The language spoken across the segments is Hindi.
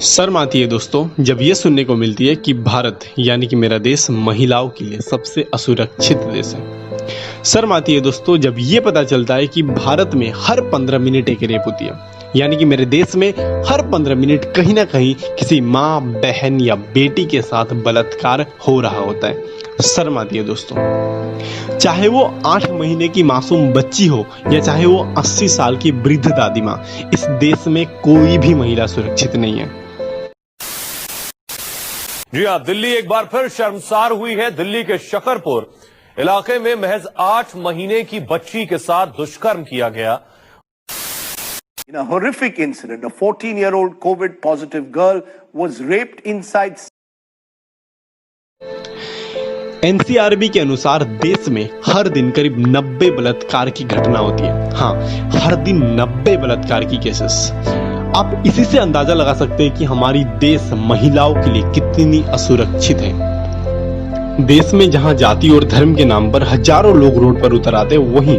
शर्म आती है दोस्तों जब ये सुनने को मिलती है कि भारत यानी कि मेरा देश महिलाओं के लिए सबसे असुरक्षित देश है। शर्म आती है दोस्तों जब ये पता चलता है कि भारत में हर 15 मिनट एक रेप होती है, यानी कि मेरे देश में हर 15 मिनट कहीं ना कहीं किसी माँ, बहन या बेटी के साथ बलात्कार हो रहा होता है। शर्म आती है दोस्तों, चाहे वो 8 महीने की मासूम बच्ची हो या चाहे वो 80 साल की वृद्ध दादी माँ, इस देश में कोई भी महिला सुरक्षित नहीं है। जी हाँ, दिल्ली एक बार फिर शर्मसार हुई है। दिल्ली के शकरपुर इलाके में महज 8 महीने की बच्ची के साथ दुष्कर्म किया गया। In a horrific incident, a 14-year-old COVID positive girl was raped inside. NCRB के अनुसार देश में हर दिन करीब 90 बलात्कार की घटना होती है। हाँ, हर दिन 90 बलात्कार की केसेस। आप इसी से अंदाजा लगा सकते हैं कि हमारी देश महिलाओं के लिए कितनी असुरक्षित है। देश में जहां जाति और धर्म के नाम पर हजारों लोग रोड पर उतर आते हैं, वहीं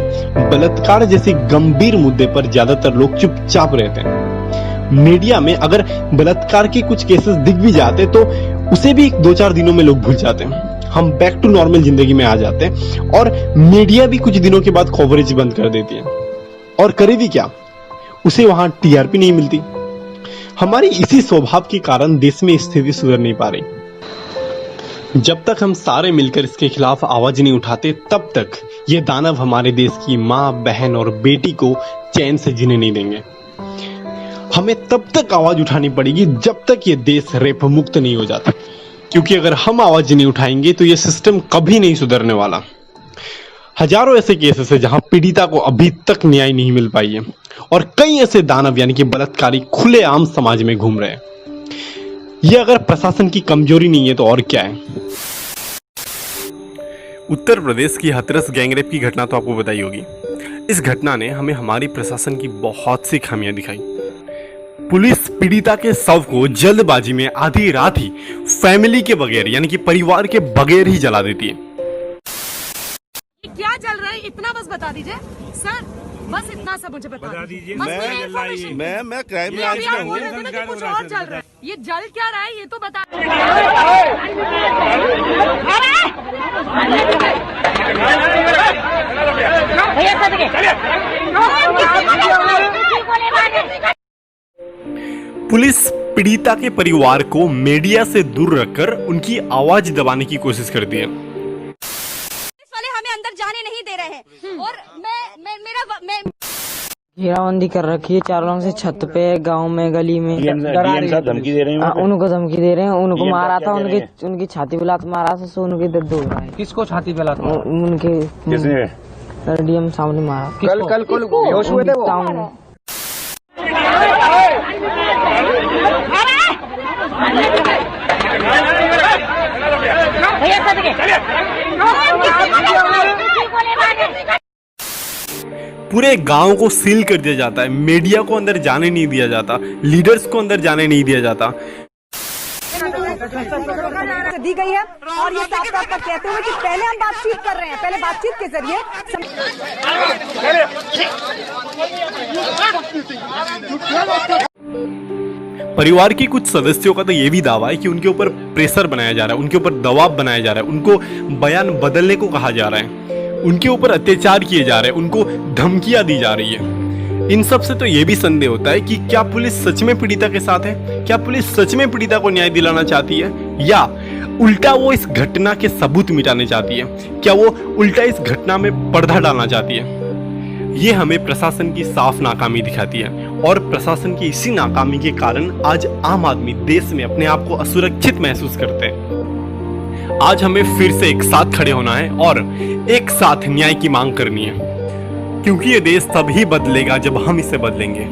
बलात्कार जैसे गंभीर मुद्दे पर ज्यादातर लोग चुपचाप रहते हैं। मीडिया में अगर बलात्कार के कुछ केसेस दिख भी जाते तो उसे भी 2-4 दिनों में लोग भूल जाते हैं। हम बैक टू नॉर्मल जिंदगी में आ जाते हैं और मीडिया भी कुछ दिनों के बाद कवरेज बंद कर देती है। और करे भी क्या, उसे वहां टीआरपी नहीं मिलती। हमारी इसी स्वभाव के कारण देश में स्थिति सुधर नहीं पा रही। जब तक हम सारे मिलकर इसके खिलाफ आवाज नहीं उठाते, तब तक ये दानव हमारे देश की माँ, बहन और बेटी को चैन से जीने नहीं देंगे। हमें तब तक आवाज उठानी पड़ेगी जब तक ये देश रेप मुक्त नहीं हो जाता, क्योंकि अगर हम आवाज नहीं उठाएंगे तो ये सिस्टम कभी नहीं सुधरने वाला। हजारों ऐसे केसेस है जहां पीड़िता को अभी तक न्याय नहीं मिल पाई है और कई ऐसे दानव यानी कि बलात्कारी खुलेआम समाज में घूम रहे हैं। ये अगर प्रशासन की कमजोरी नहीं है तो और क्या है। उत्तर प्रदेश की हाथरस गैंगरेप की घटना तो आपको बताई होगी। इस घटना ने हमें हमारी प्रशासन की बहुत सी खामियां दिखाई। पुलिस पीड़िता के शव को जल्दबाजी में आधी रात ही फैमिली के बगैर यानी कि परिवार के बगैर ही जला देती है। क्या चल रहा है इतना बस बता दीजिए सर, बस इतना सा मुझे बता दीजिए। मैं क्राइम ब्रांच में हूँ। कुछ और चल रहा है, ये जल क्या रहा है ये तो बता। पुलिस पीड़िता के परिवार को मीडिया से दूर रखकर उनकी आवाज दबाने की कोशिश करती है। वाले हमें अंदर जाने नहीं दे रहे हैं और मैं घेराबंदी कर रखी है चारों लोगों से, छत पे, गांव में, गली में धमकी दे रहे हैं। उनको धमकी दे रहे हैं। उनको मारा था, उनकी छाती पे लात मारा था, सो उनके दर्द हो रहा है। किसको छाती पे लात मारा? उनके डीएम सामने मारा। कल बेहोश हुए थे वो। पूरे गांव को सील कर दिया जाता है, मीडिया को अंदर जाने नहीं दिया जाता, लीडर्स को अंदर जाने नहीं दिया जाता। दी गई है और ये साफ साफ कहते हुए कि पहले हम बातचीत कर रहे हैं, पहले बातचीत के जरिए परिवार के कुछ सदस्यों का तो ये भी दावा है कि उनके ऊपर प्रेशर बनाया जा रहा है, उनके ऊपर दबाव बनाया जा रहा है, उनको बयान बदलने को कहा जा रहा है, उनके ऊपर अत्याचार किए जा रहे हैं, उनको धमकियां दी जा रही है। इन सब से तो ये भी संदेह होता है कि क्या पुलिस सच में पीड़िता के साथ है? क्या पुलिस सच में पीड़िता को न्याय दिलाना चाहती है या उल्टा वो इस घटना के सबूत मिटाने चाहती है? क्या वो उल्टा इस घटना में पर्दा डालना चाहती है? ये हमें प्रशासन की साफ नाकामी दिखाती है और प्रशासन की इसी नाकामी के कारण आज आम आदमी देश में अपने आप को असुरक्षित महसूस करते हैं। आज हमें फिर से एक साथ खड़े होना है और एक साथ न्याय की मांग करनी है, क्योंकि ये देश तभी बदलेगा जब हम इसे बदलेंगे।